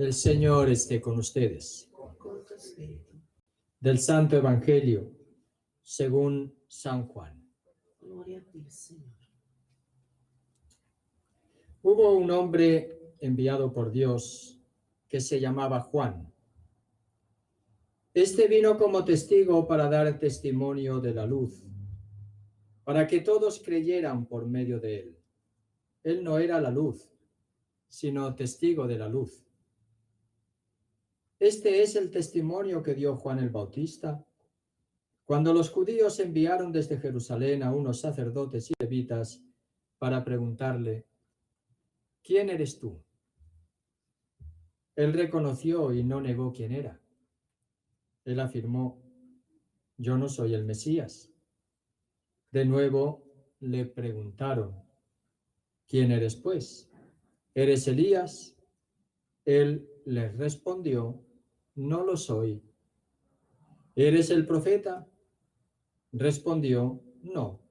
El Señor esté con ustedes. Con tu espíritu. Del Santo Evangelio, según San Juan. Gloria a ti, Señor. Hubo un hombre enviado por Dios que se llamaba Juan. Este vino como testigo para dar testimonio de la luz, para que todos creyeran por medio de él. Él no era la luz, sino testigo de la luz. Este es el testimonio que dio Juan el Bautista, cuando los judíos enviaron desde Jerusalén a unos sacerdotes y levitas para preguntarle: ¿quién eres tú? Él reconoció y no negó quién era. Él afirmó: yo no soy el Mesías. De nuevo le preguntaron: ¿quién eres pues? ¿Eres Elías? Él les respondió: no lo soy. ¿Eres el profeta? Respondió: no.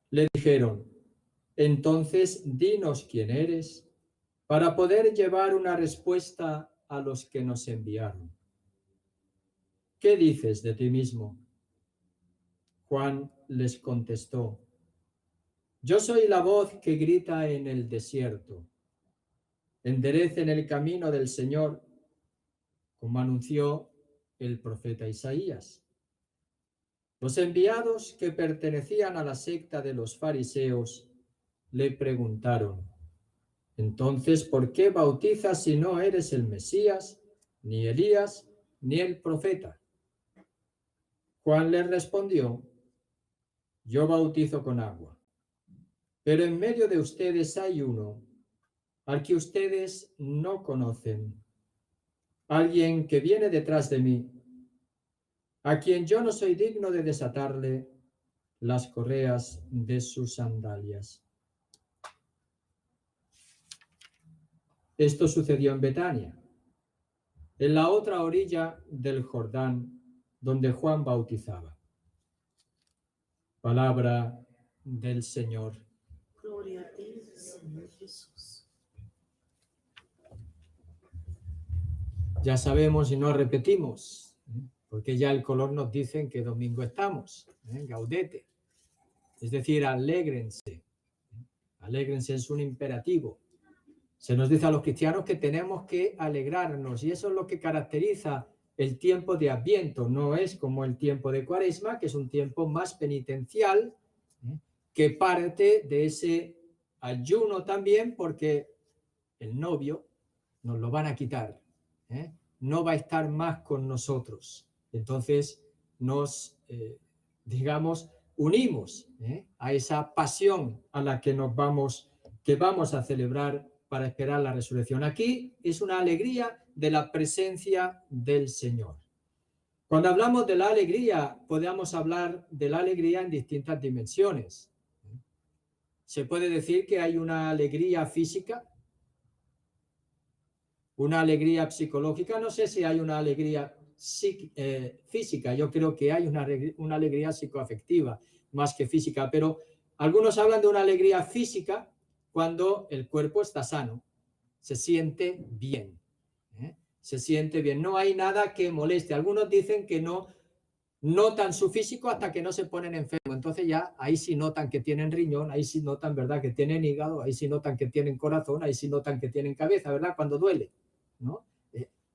Le dijeron: entonces dinos quién eres, para poder llevar una respuesta a los que nos enviaron. ¿Qué dices de ti mismo? Juan les contestó: yo soy la voz que grita en el desierto, enderecen el camino del Señor, como anunció el profeta Isaías. Los enviados que pertenecían a la secta de los fariseos le preguntaron: entonces, ¿por qué bautizas si no eres el Mesías, ni Elías, ni el profeta? Juan les respondió: yo bautizo con agua, pero en medio de ustedes hay uno al que ustedes no conocen, alguien que viene detrás de mí, a quien yo no soy digno de desatarle las correas de sus sandalias. Esto sucedió en Betania, en la otra orilla del Jordán, donde Juan bautizaba. Palabra del Señor. Gloria a ti, Señor Jesús. Ya sabemos y no repetimos, porque ya el color nos dice en qué domingo estamos, gaudete. Es decir, alégrense. Alégrense es un imperativo. Se nos dice a los cristianos que tenemos que alegrarnos, y eso es lo que caracteriza el tiempo de Adviento. No es como el tiempo de Cuaresma, que es un tiempo más penitencial, que parte de ese ayuno también, porque el novio nos lo van a quitar, no va a estar más con nosotros. Entonces nos, digamos, unimos a esa pasión a la que vamos a celebrar para esperar la resurrección. Aquí es una alegría de la presencia del Señor. Cuando hablamos de la alegría, podemos hablar de la alegría en distintas dimensiones. Se puede decir que hay una alegría física, una alegría psicológica. No sé si hay una alegría física. Yo creo que hay una alegría psicoafectiva más que física, pero algunos hablan de una alegría física cuando el cuerpo está sano, se siente bien, se siente bien, no hay nada que moleste. Algunos dicen que no notan su físico hasta que no se ponen enfermos, entonces ya ahí sí notan que tienen riñón, ahí sí notan, ¿verdad?, que tienen hígado, ahí sí notan que tienen corazón, ahí sí notan que tienen cabeza, ¿verdad?, cuando duele, ¿no?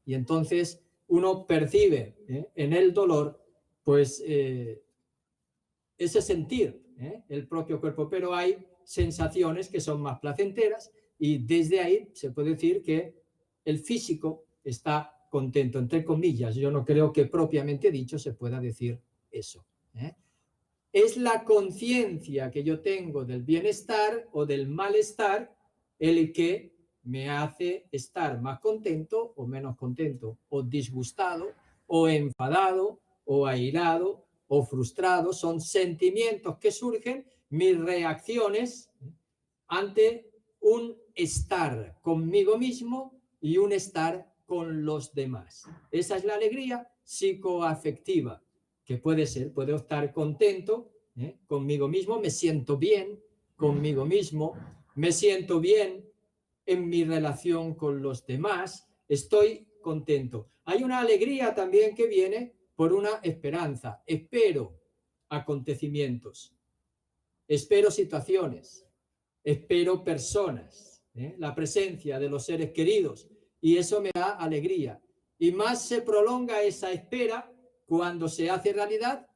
Y entonces uno percibe en el dolor, pues, ese sentir, el propio cuerpo, pero hay sensaciones que son más placenteras, y desde ahí se puede decir que el físico está contento, entre comillas. Yo no creo que propiamente dicho se pueda decir eso. Es la conciencia que yo tengo del bienestar o del malestar el que me hace estar más contento o menos contento, o disgustado, o enfadado, o airado, o frustrado. Son sentimientos que surgen, mis reacciones ante un estar conmigo mismo y un estar con los demás. Esa es la alegría psicoafectiva, que puedo estar contento conmigo mismo, me siento bien conmigo mismo, me siento bien en mi relación con los demás, estoy contento. Hay una alegría también que viene por una esperanza. Espero acontecimientos, espero situaciones, espero personas, la presencia de los seres queridos, y eso me da alegría. Y más se prolonga esa espera cuando se hace realidad,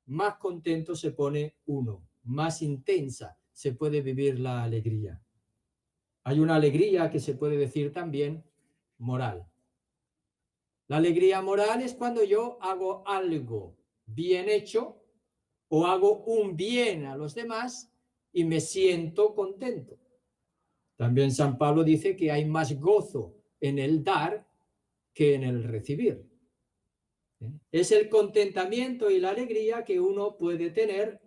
más contento se pone uno, más intensa se puede vivir la alegría. Hay una alegría que se puede decir también moral. La alegría moral es cuando yo hago algo bien hecho o hago un bien a los demás y me siento contento. También San Pablo dice que hay más gozo en el dar que en el recibir. Es el contentamiento y la alegría que uno puede tener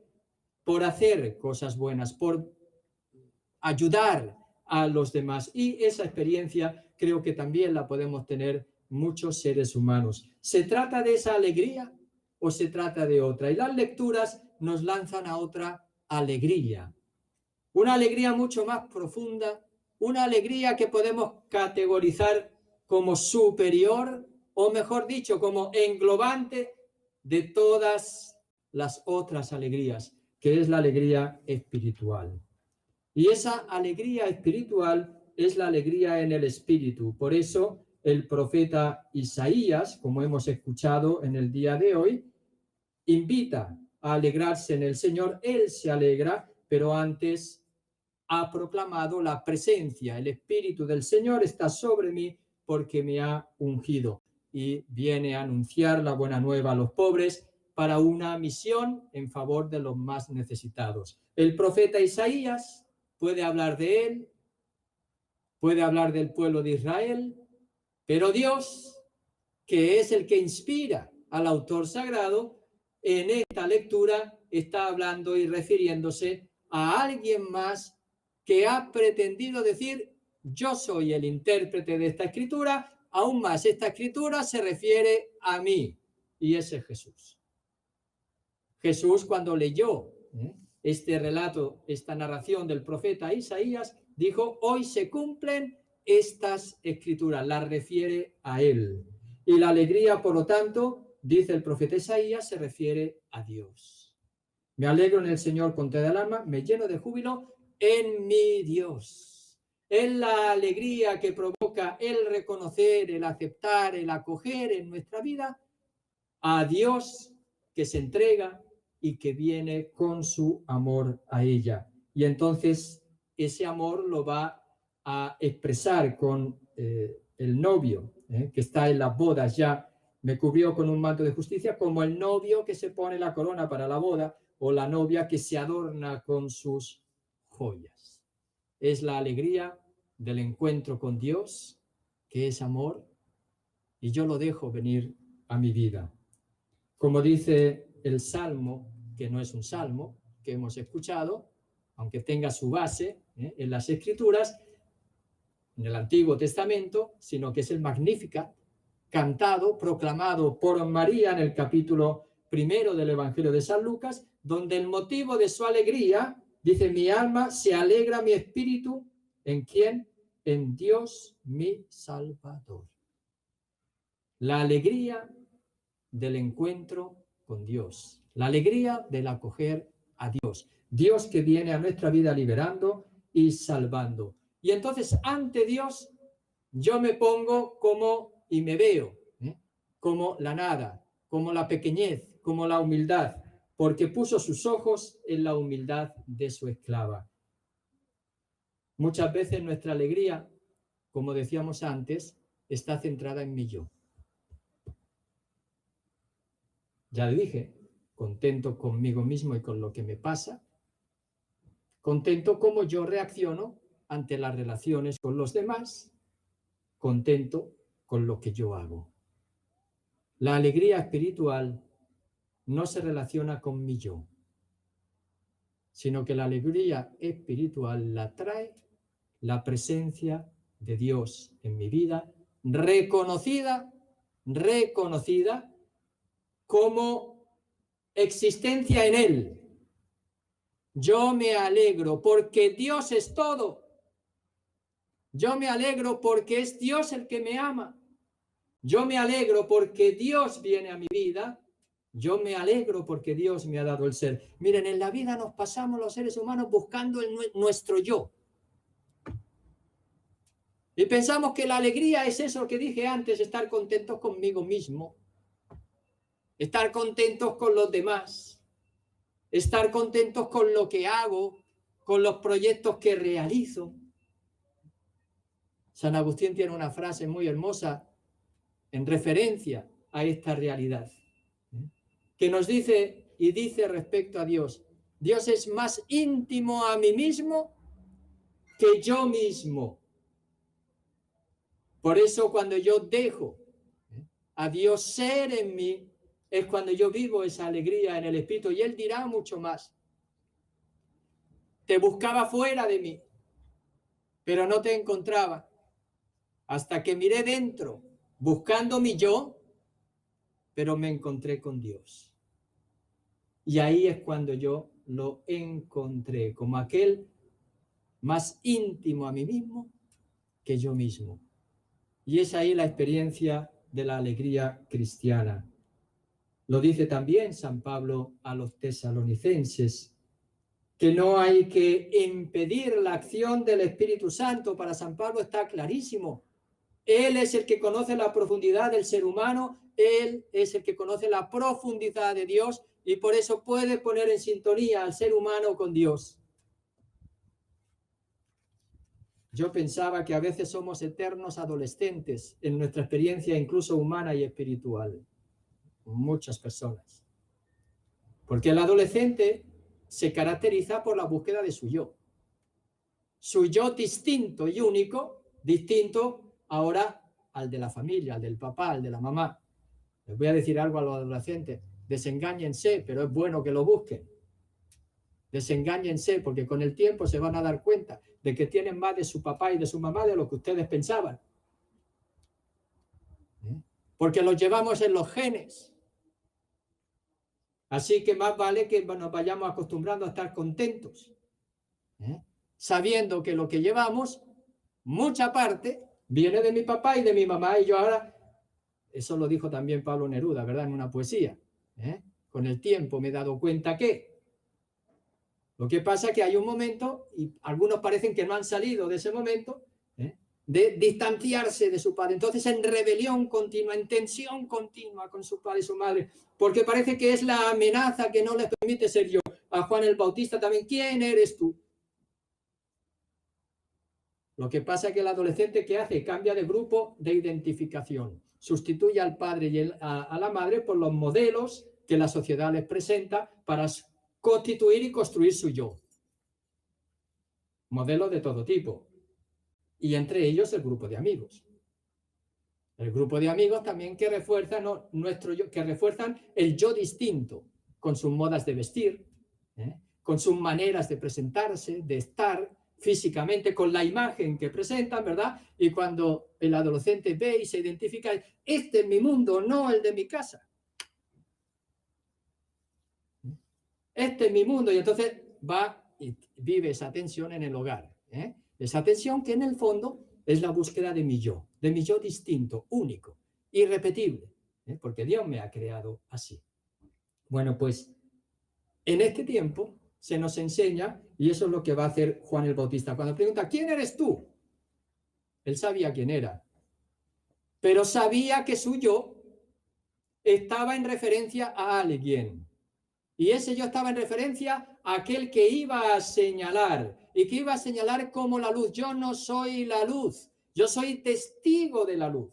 por hacer cosas buenas, por ayudar a los demás. Y esa experiencia creo que también la podemos tener muchos seres humanos. ¿Se trata de esa alegría o se trata de otra? Y las lecturas nos lanzan a otra alegría. Una alegría mucho más profunda, una alegría que podemos categorizar como superior, o mejor dicho, como englobante de todas las otras alegrías, que es la alegría espiritual. Y esa alegría espiritual es la alegría en el espíritu. Por eso el profeta Isaías, como hemos escuchado en el día de hoy, invita a alegrarse en el Señor. Él se alegra, pero antes ha proclamado la presencia. El Espíritu del Señor está sobre mí porque me ha ungido. Y viene a anunciar la buena nueva a los pobres para una misión en favor de los más necesitados. El profeta Isaías puede hablar de él, puede hablar del pueblo de Israel, pero Dios, que es el que inspira al autor sagrado, en esta lectura está hablando y refiriéndose a alguien más que ha pretendido decir: yo soy el intérprete de esta escritura, aún más esta escritura se refiere a mí, y ese es Jesús. Jesús, cuando leyó este relato, esta narración del profeta Isaías, dijo: hoy se cumplen estas escrituras, las refiere a él. Y la alegría, por lo tanto, dice el profeta Isaías, se refiere a Dios. Me alegro en el Señor con toda el alma, me lleno de júbilo en mi Dios. Es la alegría que provoca el reconocer, el aceptar, el acoger en nuestra vida a Dios que se entrega y que viene con su amor a ella. Y entonces ese amor lo va a expresar con el novio, que está en las bodas ya. Me cubrió con un manto de justicia, como el novio que se pone la corona para la boda, o la novia que se adorna con sus joyas. Es la alegría del encuentro con Dios, que es amor, y yo lo dejo venir a mi vida. Como dice el Salmo, que no es un salmo que hemos escuchado, aunque tenga su base en las Escrituras, en el Antiguo Testamento, sino que es el Magnificat, cantado, proclamado por María en el capítulo 1 del Evangelio de San Lucas, donde el motivo de su alegría, dice: mi alma se alegra, mi espíritu, ¿en quién? En Dios mi Salvador. La alegría del encuentro con Dios, la alegría del acoger a Dios, Dios que viene a nuestra vida liberando y salvando. Y entonces ante Dios yo me pongo como, y me veo, como la nada, como la pequeñez, como la humildad, porque puso sus ojos en la humildad de su esclava. Muchas veces nuestra alegría, como decíamos antes, está centrada en mi yo. Ya le dije, contento conmigo mismo y con lo que me pasa, contento como yo reacciono ante las relaciones con los demás, contento con lo que yo hago. La alegría espiritual no se relaciona con mi yo, sino que la alegría espiritual la trae la presencia de Dios en mi vida, reconocida como existencia en Él. Yo me alegro porque Dios es todo. Yo me alegro porque es Dios el que me ama. Yo me alegro porque Dios viene a mi vida. Yo me alegro porque Dios me ha dado el ser. Miren, en la vida nos pasamos los seres humanos buscando nuestro yo. Y pensamos que la alegría es eso que dije antes, estar contentos conmigo mismo, estar contentos con los demás, estar contentos con lo que hago, con los proyectos que realizo. San Agustín tiene una frase muy hermosa en referencia a esta realidad, que nos dice y dice respecto a Dios: Dios es más íntimo a mí mismo que yo mismo. Por eso cuando yo dejo a Dios ser en mí, es cuando yo vivo esa alegría en el Espíritu. Y Él dirá mucho más: te buscaba fuera de mí, pero no te encontraba, hasta que miré dentro, buscando mi yo, pero me encontré con Dios. Y ahí es cuando yo lo encontré, como aquel más íntimo a mí mismo que yo mismo. Y es ahí la experiencia de la alegría cristiana. Lo dice también San Pablo a los tesalonicenses, que no hay que impedir la acción del Espíritu Santo. Para San Pablo está clarísimo. Él es el que conoce la profundidad del ser humano, Él es el que conoce la profundidad de Dios y por eso puede poner en sintonía al ser humano con Dios. Yo pensaba que a veces somos eternos adolescentes en nuestra experiencia incluso humana y espiritual. Muchas personas. Porque el adolescente se caracteriza por la búsqueda de su yo. Su yo distinto y único, distinto ahora al de la familia, al del papá, al de la mamá. Les voy a decir algo a los adolescentes: desengáñense, pero es bueno que lo busquen. Desengáñense, porque con el tiempo se van a dar cuenta de que tienen más de su papá y de su mamá de lo que ustedes pensaban. Porque los llevamos en los genes. Así que más vale que nos vayamos acostumbrando a estar contentos, sabiendo que lo que llevamos, mucha parte, viene de mi papá y de mi mamá. Y yo ahora, eso lo dijo también Pablo Neruda, ¿verdad? En una poesía. Con el tiempo me he dado cuenta que lo que pasa es que hay un momento, y algunos parecen que no han salido de ese momento, de distanciarse de su padre. Entonces, en rebelión continua, en tensión continua con su padre y su madre, porque parece que es la amenaza que no les permite ser yo. A Juan el Bautista también: ¿quién eres tú? Lo que pasa es que el adolescente, ¿qué hace? Cambia de grupo de identificación. Sustituye al padre y a la madre por los modelos que la sociedad les presenta para constituir y construir su yo. Modelos de todo tipo. Y entre ellos el grupo de amigos. El grupo de amigos también que refuerzan nuestro yo, que refuerzan el yo distinto, con sus modas de vestir, con sus maneras de presentarse, de estar físicamente, con la imagen que presentan, ¿verdad? Y cuando el adolescente ve y se identifica: este es mi mundo, no el de mi casa. Este es mi mundo. Y entonces va y vive esa tensión en el hogar. Esa tensión que en el fondo es la búsqueda de mi yo distinto, único, irrepetible, porque Dios me ha creado así. Bueno, pues en este tiempo se nos enseña, y eso es lo que va a hacer Juan el Bautista. Cuando pregunta: ¿quién eres tú? Él sabía quién era, pero sabía que su yo estaba en referencia a alguien. Y ese yo estaba en referencia a aquel que iba a señalar, y que iba a señalar como la luz. Yo no soy la luz, yo soy testigo de la luz.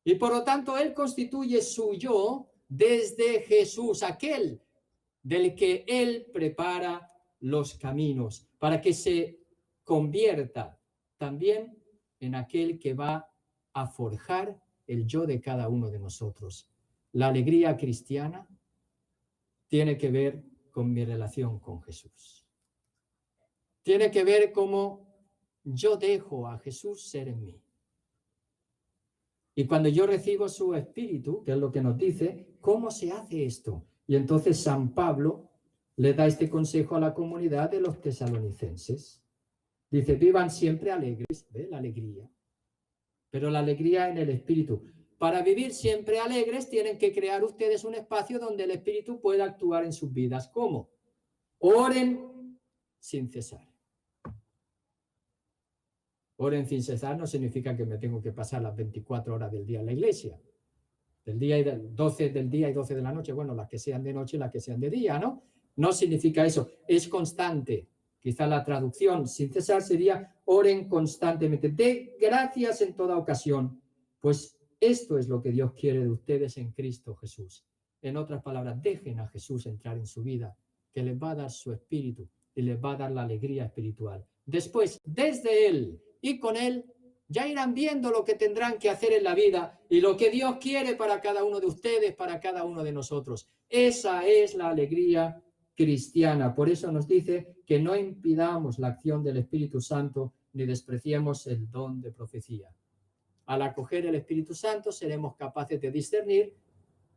Y por lo tanto, él constituye su yo desde Jesús, aquel del que él prepara los caminos, para que se convierta también en aquel que va a forjar el yo de cada uno de nosotros. La alegría cristiana tiene que ver con mi relación con Jesús. Tiene que ver cómo yo dejo a Jesús ser en mí. Y cuando yo recibo su Espíritu, que es lo que nos dice, ¿cómo se hace esto? Y entonces San Pablo le da este consejo a la comunidad de los tesalonicenses. Dice, vivan siempre alegres, ¿ve? La alegría. Pero la alegría en el espíritu. Para vivir siempre alegres tienen que crear ustedes un espacio donde el espíritu pueda actuar en sus vidas. ¿Cómo? Oren sin cesar. Oren sin cesar no significa que me tengo que pasar las 24 horas del día en la iglesia. Del día y 12 del día y 12 de la noche, bueno, las que sean de noche y las que sean de día, ¿no? No significa eso, es constante. Quizá la traducción sin cesar sería oren constantemente, de gracias en toda ocasión, pues esto es lo que Dios quiere de ustedes en Cristo Jesús. En otras palabras, dejen a Jesús entrar en su vida, que les va a dar su espíritu y les va a dar la alegría espiritual. Después, desde Él y con Él, ya irán viendo lo que tendrán que hacer en la vida y lo que Dios quiere para cada uno de ustedes, para cada uno de nosotros. Esa es la alegría cristiana. Por eso nos dice que no impidamos la acción del Espíritu Santo ni despreciemos el don de profecía. Al acoger el Espíritu Santo seremos capaces de discernir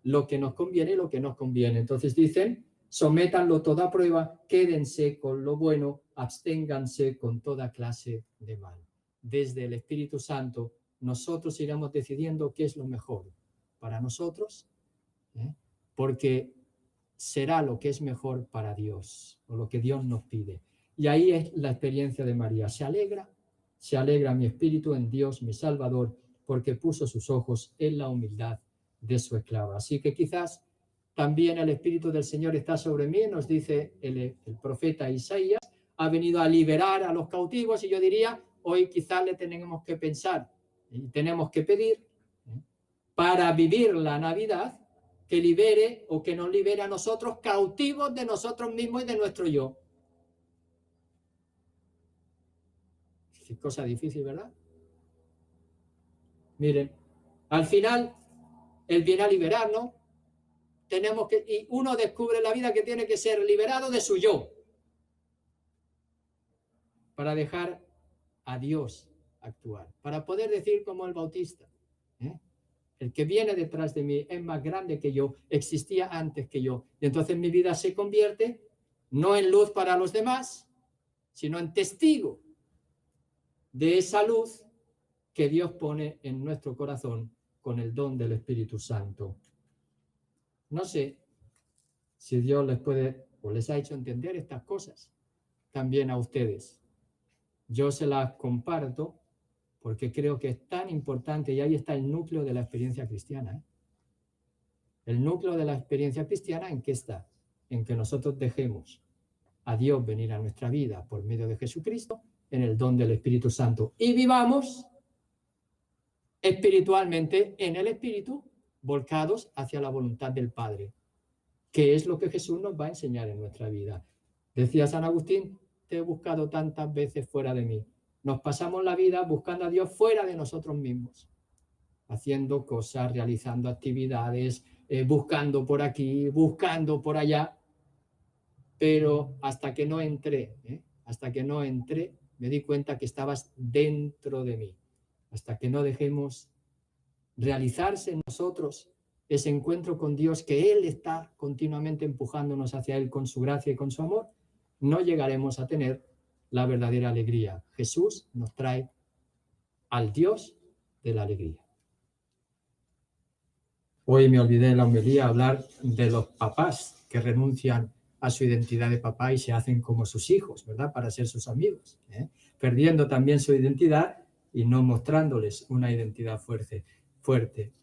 lo que nos conviene y lo que nos conviene. Entonces dicen, sométanlo todo a prueba, quédense con lo bueno, absténganse con toda clase de mal. Desde el Espíritu Santo, nosotros iremos decidiendo qué es lo mejor para nosotros, porque será lo que es mejor para Dios, o lo que Dios nos pide. Y ahí es la experiencia de María. Se alegra mi espíritu en Dios, mi Salvador, porque puso sus ojos en la humildad de su esclava. Así que quizás también el Espíritu del Señor está sobre mí, nos dice el profeta Isaías, ha venido a liberar a los cautivos, y yo diría, hoy quizás le tenemos que pensar y tenemos que pedir para vivir la Navidad, que libere o que nos libere a nosotros cautivos de nosotros mismos y de nuestro yo. Qué cosa difícil, ¿verdad? Miren, al final, Él viene a liberarnos, y uno descubre en la vida que tiene que ser liberado de su yo, para dejar a Dios actuar, para poder decir como el Bautista, el que viene detrás de mí es más grande que yo, existía antes que yo, y entonces mi vida se convierte no en luz para los demás, sino en testigo de esa luz que Dios pone en nuestro corazón con el don del Espíritu Santo. No sé si Dios les puede o les ha hecho entender estas cosas también a ustedes. Yo se las comparto porque creo que es tan importante, y ahí está el núcleo de la experiencia cristiana. El núcleo de la experiencia cristiana, ¿en qué está? En que nosotros dejemos a Dios venir a nuestra vida por medio de Jesucristo, en el don del Espíritu Santo, y vivamos espiritualmente en el Espíritu, volcados hacia la voluntad del Padre, que es lo que Jesús nos va a enseñar en nuestra vida. Decía San Agustín, te he buscado tantas veces fuera de mí. Nos pasamos la vida buscando a Dios fuera de nosotros mismos, haciendo cosas, realizando actividades, buscando por aquí, buscando por allá, pero hasta que no entré, me di cuenta que estabas dentro de mí. Hasta que no dejemos realizarse en nosotros ese encuentro con Dios, que Él está continuamente empujándonos hacia Él con su gracia y con su amor, no llegaremos a tener la verdadera alegría. Jesús nos trae al Dios de la alegría. Hoy me olvidé en la homilía hablar de los papás que renuncian a su identidad de papá y se hacen como sus hijos, ¿verdad? Para ser sus amigos, perdiendo también su identidad y no mostrándoles una identidad fuerte.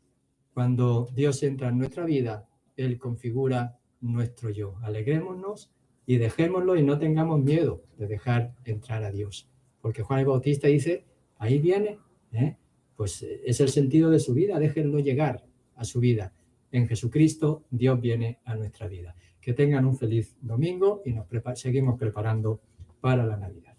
Cuando Dios entra en nuestra vida, Él configura nuestro yo. Alegrémonos y dejémoslo, y no tengamos miedo de dejar entrar a Dios. Porque Juan el Bautista dice, ahí viene, pues es el sentido de su vida, déjenlo llegar a su vida. En Jesucristo, Dios viene a nuestra vida. Que tengan un feliz domingo y nos seguimos preparando para la Navidad.